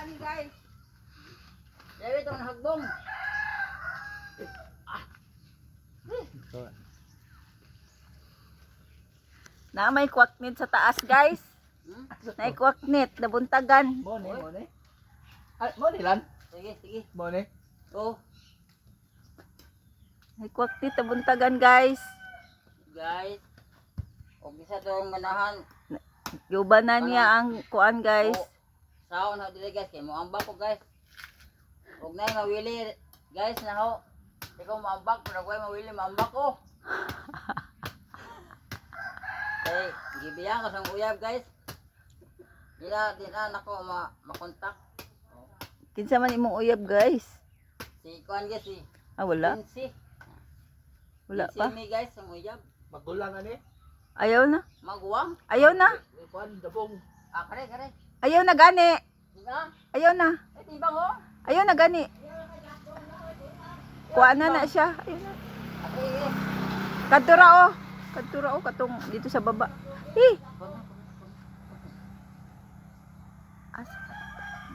gani guys. Dali itong hagbong. Na may kwaknit sa taas, guys. Na kwaknit, nabuntagan. Mone. Ay, mone lan. Sige, sige. Mone. Oh, May kwaknit, nabuntagan, guys. guys. Og isa tong manahan. Yuban na niya ang kuan, guys. Sao na dili guys kay mo ambak ko guys. Og nay mawili guys na ho. Ikaw maambak pero ko mawili maambak ko. Hey, gibiyan ko sang uyab guys. Di na nako makontak. Kinsa man imong uyab, guys? Si kuan guys si. Ah, wala. Si. Wala Si pa. mi guys sang uyab. Magulang ani. Ayaw na. Maguwang. Ayaw na. Kuan dabong. Ah, kare. Ayaw na gani. Diba? Ayaw na. Eh, tibang ho. Ayaw na gani. Kuan na siya. Ayaw na. Okay. Kadtura, oh. Kadtura, oh. Katong dito sa baba. Eh,